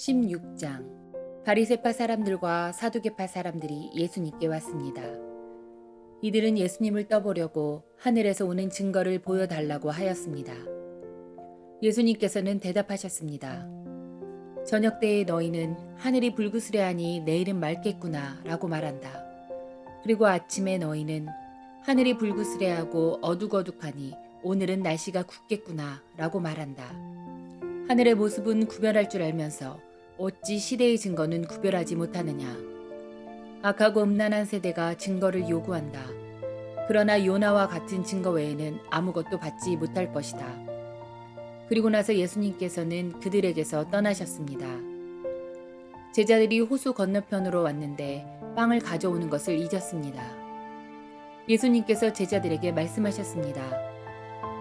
16장. 바리새파 사람들과 사두개파 사람들이 예수님께 왔습니다. 이들은 예수님을 떠보려고 하늘에서 오는 증거를 보여달라고 하였습니다. 예수님께서는 대답하셨습니다. 저녁 때에 너희는 하늘이 불그스레하니 내일은 맑겠구나 라고 말한다. 그리고 아침에 너희는 하늘이 불그스레하고 어둑어둑하니 오늘은 날씨가 굳겠구나 라고 말한다. 하늘의 모습은 구별할 줄 알면서 어찌 시대의 증거는 구별하지 못하느냐. 악하고 음란한 세대가 증거를 요구한다. 그러나 요나와 같은 증거 외에는 아무것도 받지 못할 것이다. 그리고 나서 예수님께서는 그들에게서 떠나셨습니다. 제자들이 호수 건너편으로 왔는데 빵을 가져오는 것을 잊었습니다. 예수님께서 제자들에게 말씀하셨습니다.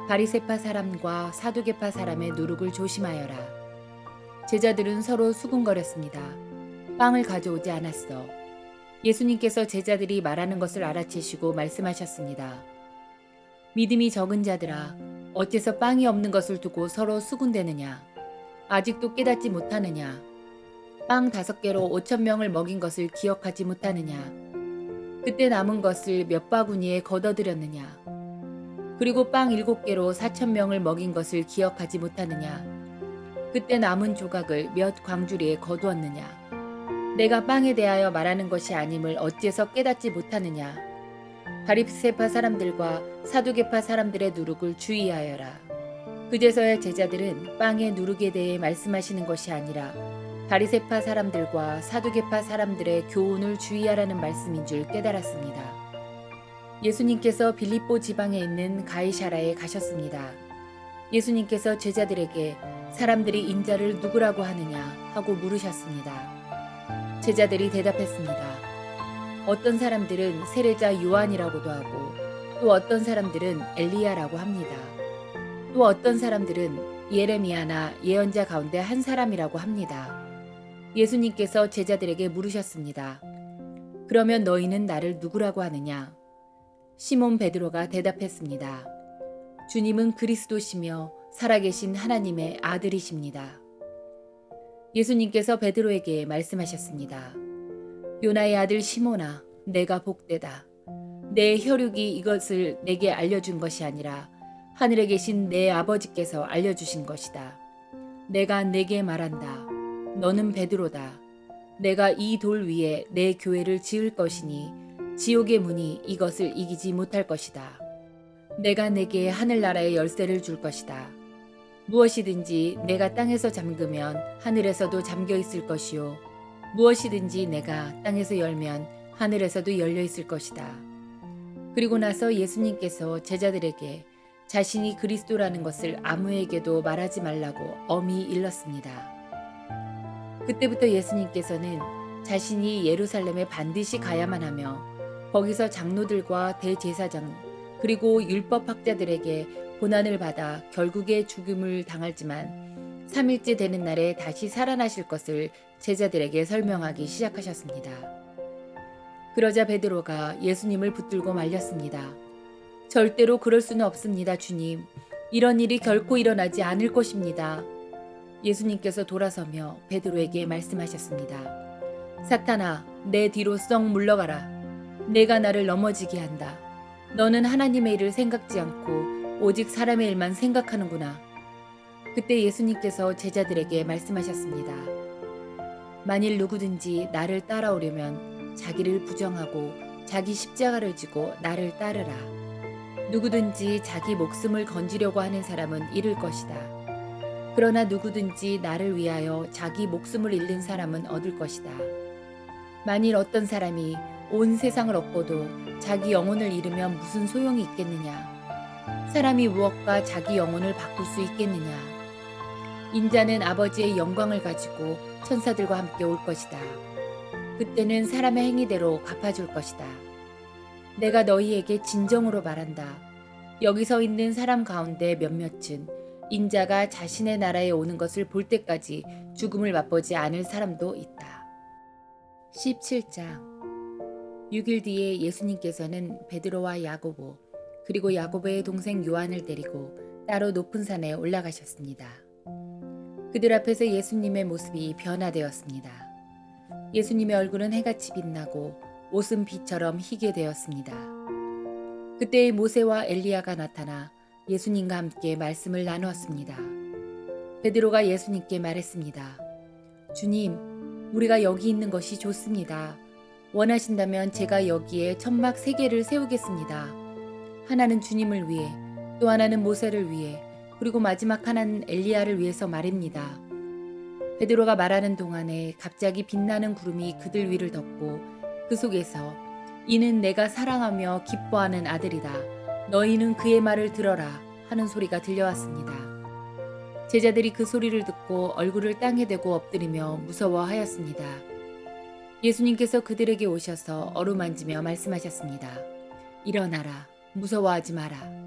바리새파 사람과 사두개파 사람의 누룩을 조심하여라. 제자들은 서로 수군거렸습니다. 빵을 가져오지 않았어. 예수님께서 제자들이 말하는 것을 알아채시고 말씀하셨습니다. 믿음이 적은 자들아, 어째서 빵이 없는 것을 두고 서로 수군대느냐? 아직도 깨닫지 못하느냐? 빵 5개로 5,000명을 먹인 것을 기억하지 못하느냐? 그때 남은 것을 몇 바구니에 걷어들였느냐? 그리고 빵 7개로 4,000명을 먹인 것을 기억하지 못하느냐? 그때 남은 조각을 몇 광주리에 거두었느냐? 내가 빵에 대하여 말하는 것이 아님을 어째서 깨닫지 못하느냐? 바리새파 사람들과 사두개파 사람들의 누룩을 주의하여라. 그제서야 제자들은 빵의 누룩에 대해 말씀하시는 것이 아니라 바리새파 사람들과 사두개파 사람들의 교훈을 주의하라는 말씀인 줄 깨달았습니다. 예수님께서 빌립보 지방에 있는 가이사라에 가셨습니다. 예수님께서 제자들에게 사람들이 인자를 누구라고 하느냐 하고 물으셨습니다. 제자들이 대답했습니다. 어떤 사람들은 세례자 요한이라고도 하고 또 어떤 사람들은 엘리야라고 합니다. 또 어떤 사람들은 예레미야나 예언자 가운데 한 사람이라고 합니다. 예수님께서 제자들에게 물으셨습니다. 그러면 너희는 나를 누구라고 하느냐? 시몬 베드로가 대답했습니다. 주님은 그리스도시며 살아계신 하나님의 아들이십니다. 예수님께서 베드로에게 말씀하셨습니다. 요나의 아들 시몬아, 내가 복되다. 내 혈육이 이것을 내게 알려준 것이 아니라 하늘에 계신 내 아버지께서 알려주신 것이다. 내가 내게 말한다. 너는 베드로다. 내가 이 돌 위에 내 교회를 지을 것이니 지옥의 문이 이것을 이기지 못할 것이다. 내가 내게 하늘나라의 열쇠를 줄 것이다. 무엇이든지 내가 땅에서 잠그면 하늘에서도 잠겨 있을 것이요. 무엇이든지 내가 땅에서 열면 하늘에서도 열려 있을 것이다. 그리고 나서 예수님께서 제자들에게 자신이 그리스도라는 것을 아무에게도 말하지 말라고 엄히 일렀습니다. 그때부터 예수님께서는 자신이 예루살렘에 반드시 가야만 하며 거기서 장로들과 대제사장 그리고 율법학자들에게 고난을 받아 결국에 죽음을 당할지만 3일째 되는 날에 다시 살아나실 것을 제자들에게 설명하기 시작하셨습니다. 그러자 베드로가 예수님을 붙들고 말렸습니다. 절대로 그럴 수는 없습니다, 주님. 이런 일이 결코 일어나지 않을 것입니다. 예수님께서 돌아서며 베드로에게 말씀하셨습니다. 사탄아, 내 뒤로 썩 물러가라. 내가 나를 넘어지게 한다. 너는 하나님의 일을 생각지 않고 오직 사람의 일만 생각하는구나. 그때 예수님께서 제자들에게 말씀하셨습니다. 만일 누구든지 나를 따라오려면 자기를 부정하고 자기 십자가를 지고 나를 따르라. 누구든지 자기 목숨을 건지려고 하는 사람은 잃을 것이다. 그러나 누구든지 나를 위하여 자기 목숨을 잃는 사람은 얻을 것이다. 만일 어떤 사람이 온 세상을 얻고도 자기 영혼을 잃으면 무슨 소용이 있겠느냐? 사람이 무엇과 자기 영혼을 바꿀 수 있겠느냐? 인자는 아버지의 영광을 가지고 천사들과 함께 올 것이다. 그때는 사람의 행위대로 갚아줄 것이다. 내가 너희에게 진정으로 말한다. 여기 서 있는 사람 가운데 몇몇은 인자가 자신의 나라에 오는 것을 볼 때까지 죽음을 맛보지 않을 사람도 있다. 17장. 6일 뒤에 예수님께서는 베드로와 야고보 그리고 야고보의 동생 요한을 데리고 따로 높은 산에 올라가셨습니다. 그들 앞에서 예수님의 모습이 변화되었습니다. 예수님의 얼굴은 해같이 빛나고 옷은 빛처럼 희게 되었습니다. 그때 모세와 엘리야가 나타나 예수님과 함께 말씀을 나누었습니다. 베드로가 예수님께 말했습니다. 주님, 우리가 여기 있는 것이 좋습니다. 원하신다면 제가 여기에 천막 3개를 세우겠습니다. 하나는 주님을 위해, 또 하나는 모세를 위해, 그리고 마지막 하나는 엘리야를 위해서 말입니다. 베드로가 말하는 동안에 갑자기 빛나는 구름이 그들 위를 덮고 그 속에서 이는 내가 사랑하며 기뻐하는 아들이다. 너희는 그의 말을 들어라 하는 소리가 들려왔습니다. 제자들이 그 소리를 듣고 얼굴을 땅에 대고 엎드리며 무서워하였습니다. 예수님께서 그들에게 오셔서 어루만지며 말씀하셨습니다. 일어나라, 무서워하지 마라.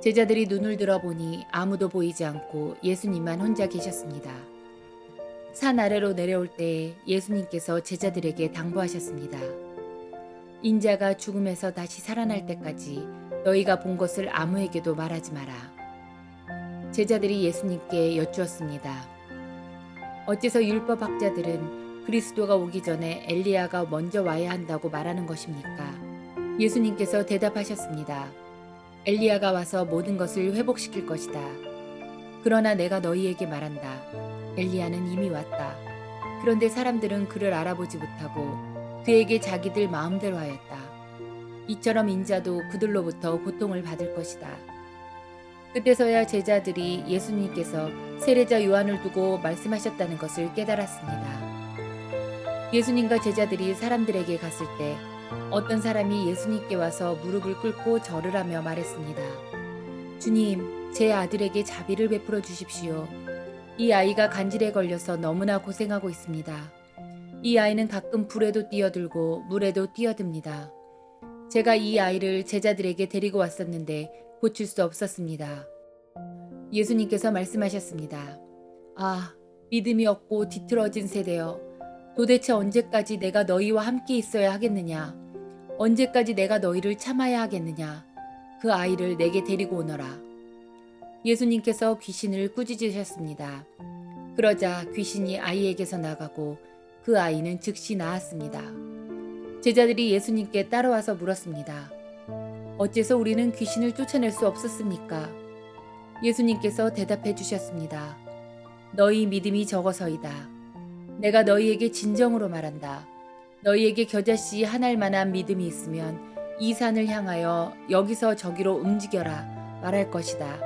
제자들이 눈을 들어보니 아무도 보이지 않고 예수님만 혼자 계셨습니다. 산 아래로 내려올 때에 예수님께서 제자들에게 당부하셨습니다. 인자가 죽음에서 다시 살아날 때까지 너희가 본 것을 아무에게도 말하지 마라. 제자들이 예수님께 여쭈었습니다. 어째서 율법학자들은 그리스도가 오기 전에 엘리야가 먼저 와야 한다고 말하는 것입니까? 예수님께서 대답하셨습니다. 엘리야가 와서 모든 것을 회복시킬 것이다. 그러나 내가 너희에게 말한다. 엘리야는 이미 왔다. 그런데 사람들은 그를 알아보지 못하고 그에게 자기들 마음대로 하였다. 이처럼 인자도 그들로부터 고통을 받을 것이다. 그때서야 제자들이 예수님께서 세례자 요한을 두고 말씀하셨다는 것을 깨달았습니다. 예수님과 제자들이 사람들에게 갔을 때 어떤 사람이 예수님께 와서 무릎을 꿇고 절을 하며 말했습니다. 주님, 제 아들에게 자비를 베풀어 주십시오. 이 아이가 간질에 걸려서 너무나 고생하고 있습니다. 이 아이는 가끔 불에도 뛰어들고 물에도 뛰어듭니다. 제가 이 아이를 제자들에게 데리고 왔었는데 고칠 수 없었습니다. 예수님께서 말씀하셨습니다. 아, 믿음이 없고 뒤틀어진 세대여. 도대체 언제까지 내가 너희와 함께 있어야 하겠느냐? 언제까지 내가 너희를 참아야 하겠느냐? 그 아이를 내게 데리고 오너라. 예수님께서 귀신을 꾸짖으셨습니다. 그러자 귀신이 아이에게서 나가고 그 아이는 즉시 나았습니다. 제자들이 예수님께 따라와서 물었습니다. 어째서 우리는 귀신을 쫓아낼 수 없었습니까? 예수님께서 대답해 주셨습니다. 너희 믿음이 적어서이다. 내가 너희에게 진정으로 말한다. 너희에게 겨자씨 하나일 만한 믿음이 있으면 이 산을 향하여 여기서 저기로 움직여라 말할 것이다.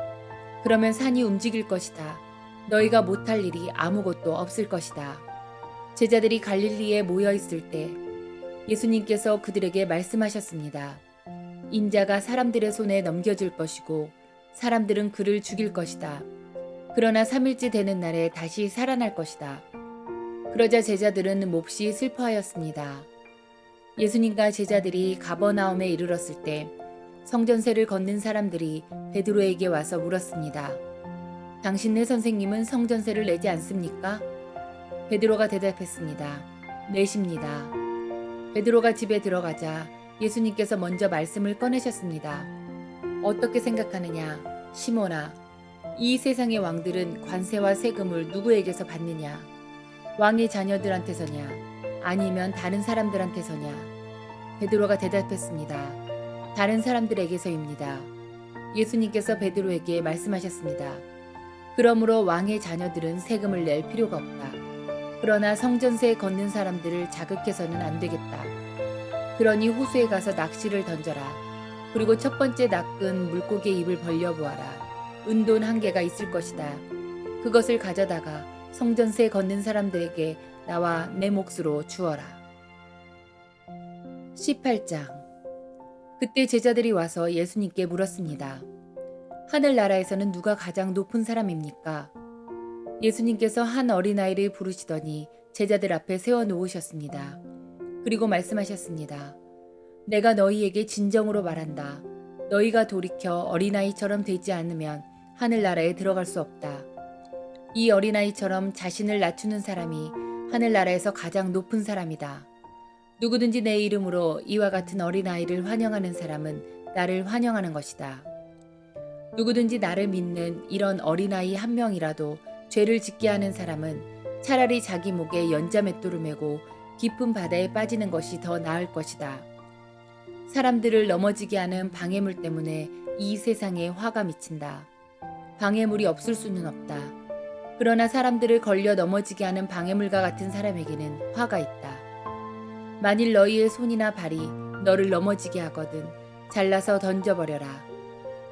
그러면 산이 움직일 것이다. 너희가 못할 일이 아무것도 없을 것이다. 제자들이 갈릴리에 모여 있을 때 예수님께서 그들에게 말씀하셨습니다. 인자가 사람들의 손에 넘겨질 것이고 사람들은 그를 죽일 것이다. 그러나 3일째 되는 날에 다시 살아날 것이다. 그러자 제자들은 몹시 슬퍼하였습니다. 예수님과 제자들이 가버나움에 이르렀을 때 성전세를 걷는 사람들이 베드로에게 와서 물었습니다. 당신네 선생님은 성전세를 내지 않습니까? 베드로가 대답했습니다. 내십니다. 베드로가 집에 들어가자 예수님께서 먼저 말씀을 꺼내셨습니다. 어떻게 생각하느냐? 시몬아, 이 세상의 왕들은 관세와 세금을 누구에게서 받느냐? 왕의 자녀들한테서냐? 아니면 다른 사람들한테서냐? 베드로가 대답했습니다. 다른 사람들에게서입니다. 예수님께서 베드로에게 말씀하셨습니다. 그러므로 왕의 자녀들은 세금을 낼 필요가 없다. 그러나 성전세에 걷는 사람들을 자극해서는 안 되겠다. 그러니 호수에 가서 낚시를 던져라. 그리고 첫 번째 낚은 물고기의 입을 벌려보아라. 은돈 1개가 있을 것이다. 그것을 가져다가 성전세에 걷는 사람들에게 나와 내 몫으로 주어라. 18장. 그때 제자들이 와서 예수님께 물었습니다. 하늘나라에서는 누가 가장 높은 사람입니까? 예수님께서 한 어린아이를 부르시더니 제자들 앞에 세워놓으셨습니다. 그리고 말씀하셨습니다. 내가 너희에게 진정으로 말한다. 너희가 돌이켜 어린아이처럼 되지 않으면 하늘나라에 들어갈 수 없다. 이 어린아이처럼 자신을 낮추는 사람이 하늘나라에서 가장 높은 사람이다. 누구든지 내 이름으로 이와 같은 어린아이를 환영하는 사람은 나를 환영하는 것이다. 누구든지 나를 믿는 이런 어린아이 한 명이라도 죄를 짓게 하는 사람은 차라리 자기 목에 연자맷돌을 메고 깊은 바다에 빠지는 것이 더 나을 것이다. 사람들을 넘어지게 하는 방해물 때문에 이 세상에 화가 미친다. 방해물이 없을 수는 없다. 그러나 사람들을 걸려 넘어지게 하는 방해물과 같은 사람에게는 화가 있다. 만일 너희의 손이나 발이 너를 넘어지게 하거든 잘라서 던져버려라.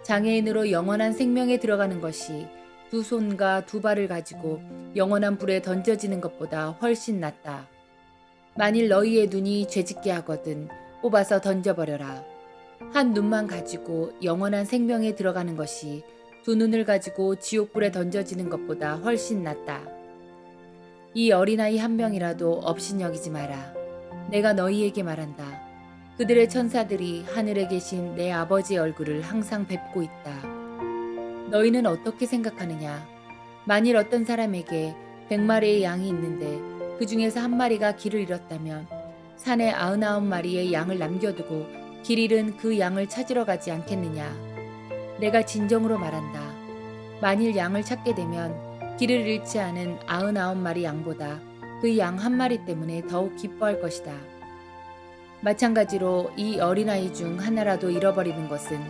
장애인으로 영원한 생명에 들어가는 것이 두 손과 두 발을 가지고 영원한 불에 던져지는 것보다 훨씬 낫다. 만일 너희의 눈이 죄짓게 하거든 뽑아서 던져버려라. 한 눈만 가지고 영원한 생명에 들어가는 것이 두 눈을 가지고 지옥불에 던져지는 것보다 훨씬 낫다. 이 어린아이 한 명이라도 업신여기지 마라. 내가 너희에게 말한다. 그들의 천사들이 하늘에 계신 내 아버지의 얼굴을 항상 뵙고 있다. 너희는 어떻게 생각하느냐? 만일 어떤 사람에게 100마리의 양이 있는데 그 중에서 한 마리가 길을 잃었다면 산에 99마리의 양을 남겨두고 길 잃은 그 양을 찾으러 가지 않겠느냐? 내가 진정으로 말한다. 만일 양을 찾게 되면 길을 잃지 않은 99마리 양보다 그 양 한 마리 때문에 더욱 기뻐할 것이다. 마찬가지로 이 어린아이 중 하나라도 잃어버리는 것은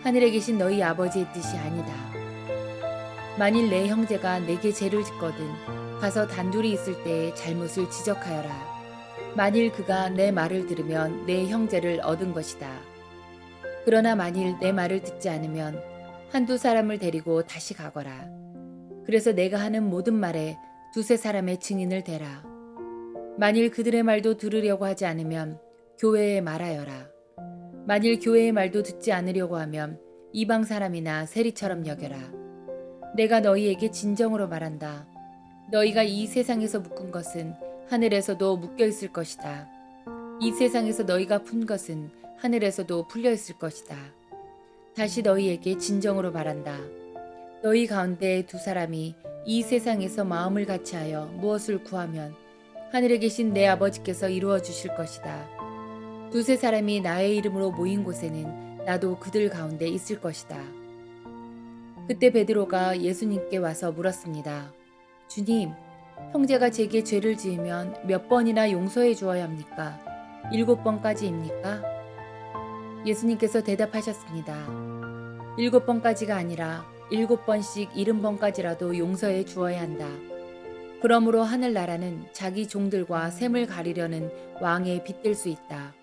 하늘에 계신 너희 아버지의 뜻이 아니다. 만일 내 형제가 내게 죄를 짓거든 가서 단둘이 있을 때의 잘못을 지적하여라. 만일 그가 내 말을 들으면 내 형제를 얻은 것이다. 그러나 만일 내 말을 듣지 않으면 한두 사람을 데리고 다시 가거라. 그래서 내가 하는 모든 말에 두세 사람의 증인을 대라. 만일 그들의 말도 들으려고 하지 않으면 교회에 말하여라. 만일 교회의 말도 듣지 않으려고 하면 이방 사람이나 세리처럼 여겨라. 내가 너희에게 진정으로 말한다. 너희가 이 세상에서 묶은 것은 하늘에서도 묶여 있을 것이다. 이 세상에서 너희가 푼 것은 하늘에서도 풀려 있을 것이다. 다시 너희에게 진정으로 말한다. 너희 가운데 두 사람이 이 세상에서 마음을 같이하여 무엇을 구하면 하늘에 계신 내 아버지께서 이루어 주실 것이다. 두세 사람이 나의 이름으로 모인 곳에는 나도 그들 가운데 있을 것이다. 그때 베드로가 예수님께 와서 물었습니다. 주님, 형제가 제게 죄를 지으면 몇 번이나 용서해 주어야 합니까? 7번까지입니까? 예수님께서 대답하셨습니다. 7번까지가 아니라 7번씩 70번까지라도 용서해 주어야 한다. 그러므로 하늘나라는 자기 종들과 셈을 가리려는 왕에 빗댈 수 있다.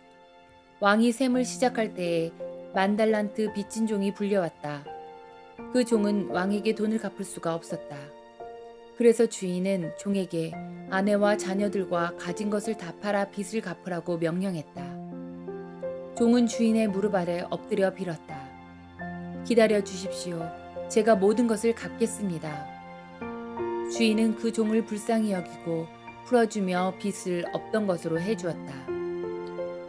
왕이 셈을 시작할 때에 10,000달란트 빚진 종이 불려왔다. 그 종은 왕에게 돈을 갚을 수가 없었다. 그래서 주인은 종에게 아내와 자녀들과 가진 것을 다 팔아 빚을 갚으라고 명령했다. 종은 주인의 무릎 아래 엎드려 빌었다. 기다려 주십시오. 제가 모든 것을 갚겠습니다. 주인은 그 종을 불쌍히 여기고 풀어주며 빚을 없던 것으로 해주었다.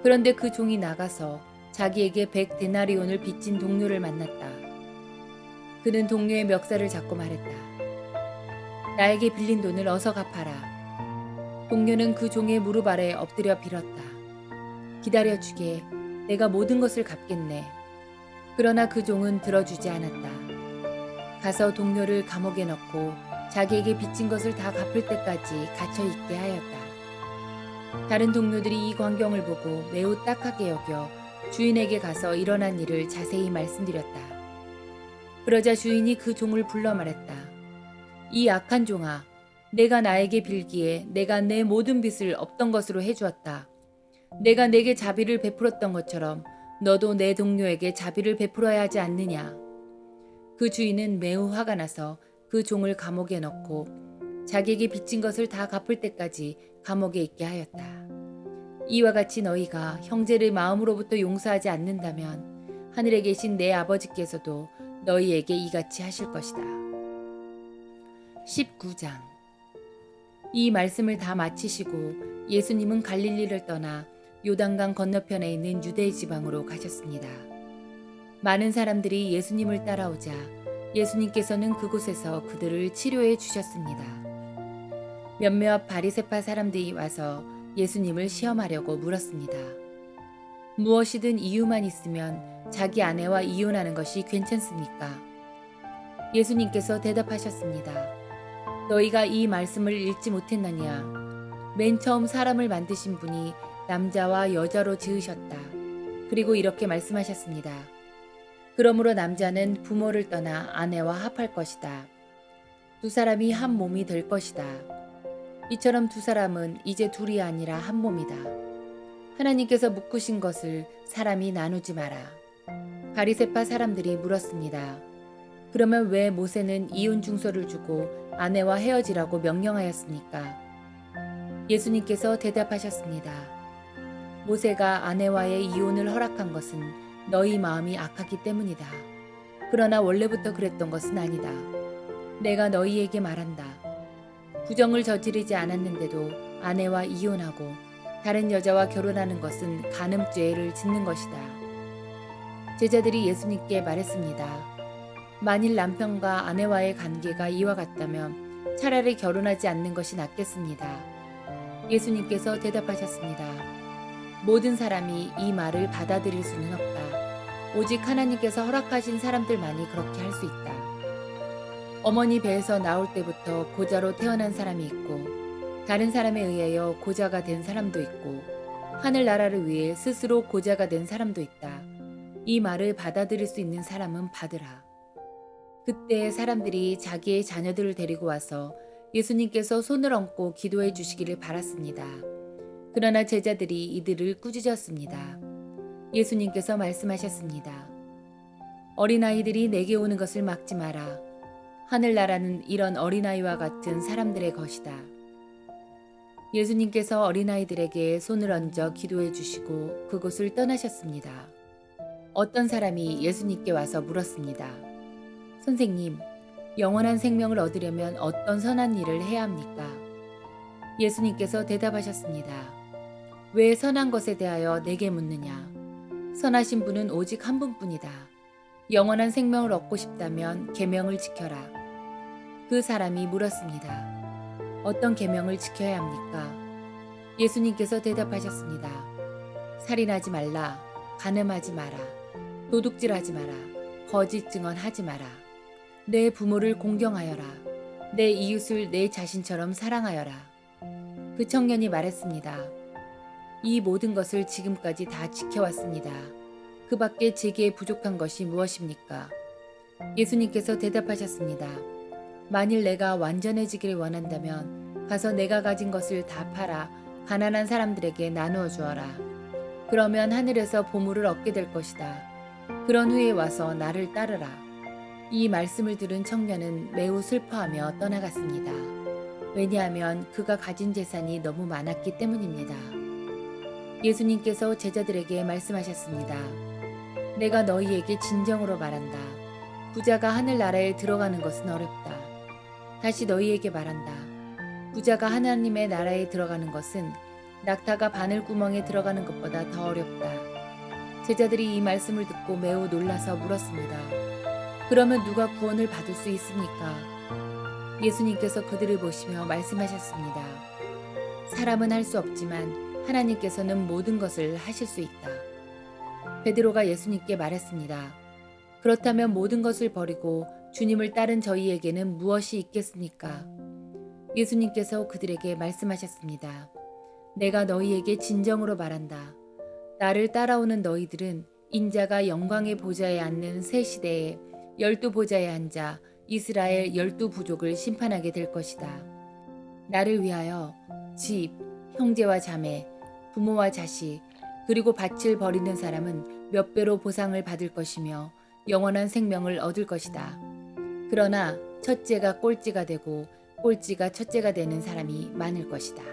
그런데 그 종이 나가서 자기에게 100데나리온을 빚진 동료를 만났다. 그는 동료의 멱살을 잡고 말했다. 나에게 빌린 돈을 어서 갚아라. 동료는 그 종의 무릎 아래 엎드려 빌었다. 기다려주게. 내가 모든 것을 갚겠네. 그러나 그 종은 들어주지 않았다. 가서 동료를 감옥에 넣고 자기에게 빚진 것을 다 갚을 때까지 갇혀 있게 하였다. 다른 동료들이 이 광경을 보고 매우 딱하게 여겨 주인에게 가서 일어난 일을 자세히 말씀드렸다. 그러자 주인이 그 종을 불러 말했다. 이 악한 종아, 내가 나에게 빌기에 내가 내 모든 빚을 없던 것으로 해주었다. 내가 내게 자비를 베풀었던 것처럼 너도 내 동료에게 자비를 베풀어야 하지 않느냐. 그 주인은 매우 화가 나서 그 종을 감옥에 넣고 자기에게 빚진 것을 다 갚을 때까지 감옥에 있게 하였다. 이와 같이 너희가 형제를 마음으로부터 용서하지 않는다면 하늘에 계신 내 아버지께서도 너희에게 이같이 하실 것이다. 19장. 이 말씀을 다 마치시고 예수님은 갈릴리를 떠나 요단강 건너편에 있는 유대 지방으로 가셨습니다. 많은 사람들이 예수님을 따라오자 예수님께서는 그곳에서 그들을 치료해 주셨습니다. 몇몇 바리새파 사람들이 와서 예수님을 시험하려고 물었습니다. 무엇이든 이유만 있으면 자기 아내와 이혼하는 것이 괜찮습니까? 예수님께서 대답하셨습니다. 너희가 이 말씀을 읽지 못했느냐? 맨 처음 사람을 만드신 분이 남자와 여자로 지으셨다. 그리고 이렇게 말씀하셨습니다. 그러므로 남자는 부모를 떠나 아내와 합할 것이다. 두 사람이 한 몸이 될 것이다. 이처럼 두 사람은 이제 둘이 아니라 한 몸이다. 하나님께서 묶으신 것을 사람이 나누지 마라. 바리새파 사람들이 물었습니다. 그러면 왜 모세는 이혼 증서를 주고 아내와 헤어지라고 명령하였습니까? 예수님께서 대답하셨습니다. 모세가 아내와의 이혼을 허락한 것은 너희 마음이 악하기 때문이다. 그러나 원래부터 그랬던 것은 아니다. 내가 너희에게 말한다. 부정을 저지르지 않았는데도 아내와 이혼하고 다른 여자와 결혼하는 것은 간음죄를 짓는 것이다. 제자들이 예수님께 말했습니다. 만일 남편과 아내와의 관계가 이와 같다면 차라리 결혼하지 않는 것이 낫겠습니다. 예수님께서 대답하셨습니다. 모든 사람이 이 말을 받아들일 수는 없다. 오직 하나님께서 허락하신 사람들만이 그렇게 할 수 있다. 어머니 배에서 나올 때부터 고자로 태어난 사람이 있고 다른 사람에 의하여 고자가 된 사람도 있고 하늘나라를 위해 스스로 고자가 된 사람도 있다. 이 말을 받아들일 수 있는 사람은 받으라. 그때 사람들이 자기의 자녀들을 데리고 와서 예수님께서 손을 얹고 기도해 주시기를 바랐습니다. 그러나 제자들이 이들을 꾸짖었습니다. 예수님께서 말씀하셨습니다. 어린아이들이 내게 오는 것을 막지 마라. 하늘나라는 이런 어린아이와 같은 사람들의 것이다. 예수님께서 어린아이들에게 손을 얹어 기도해 주시고 그곳을 떠나셨습니다. 어떤 사람이 예수님께 와서 물었습니다. 선생님, 영원한 생명을 얻으려면 어떤 선한 일을 해야 합니까? 예수님께서 대답하셨습니다. 왜 선한 것에 대하여 내게 묻느냐? 선하신 분은 오직 한 분뿐이다. 영원한 생명을 얻고 싶다면 계명을 지켜라. 그 사람이 물었습니다. 어떤 계명을 지켜야 합니까? 예수님께서 대답하셨습니다. 살인하지 말라, 간음하지 마라, 도둑질하지 마라, 거짓 증언하지 마라. 내 부모를 공경하여라. 내 이웃을 내 자신처럼 사랑하여라. 그 청년이 말했습니다. 이 모든 것을 지금까지 다 지켜왔습니다. 그 밖에 제게 부족한 것이 무엇입니까? 예수님께서 대답하셨습니다. 만일 내가 완전해지길 원한다면 가서 내가 가진 것을 다 팔아 가난한 사람들에게 나누어 주어라. 그러면 하늘에서 보물을 얻게 될 것이다. 그런 후에 와서 나를 따르라. 이 말씀을 들은 청년은 매우 슬퍼하며 떠나갔습니다. 왜냐하면 그가 가진 재산이 너무 많았기 때문입니다. 예수님께서 제자들에게 말씀하셨습니다. 내가 너희에게 진정으로 말한다. 부자가 하늘나라에 들어가는 것은 어렵다. 다시 너희에게 말한다. 부자가 하나님의 나라에 들어가는 것은 낙타가 바늘구멍에 들어가는 것보다 더 어렵다. 제자들이 이 말씀을 듣고 매우 놀라서 물었습니다. 그러면 누가 구원을 받을 수 있습니까? 예수님께서 그들을 보시며 말씀하셨습니다. 사람은 할 수 없지만 하나님께서는 모든 것을 하실 수 있다. 베드로가 예수님께 말했습니다. 그렇다면 모든 것을 버리고 주님을 따른 저희에게는 무엇이 있겠습니까? 예수님께서 그들에게 말씀하셨습니다. 내가 너희에게 진정으로 말한다. 나를 따라오는 너희들은 인자가 영광의 보좌에 앉는 새 시대에 12보좌에 앉아 이스라엘 12부족을 심판하게 될 것이다. 나를 위하여 집, 형제와 자매, 부모와 자식, 그리고 밭을 버리는 사람은 몇 배로 보상을 받을 것이며 영원한 생명을 얻을 것이다. 그러나 첫째가 꼴찌가 되고 꼴찌가 첫째가 되는 사람이 많을 것이다.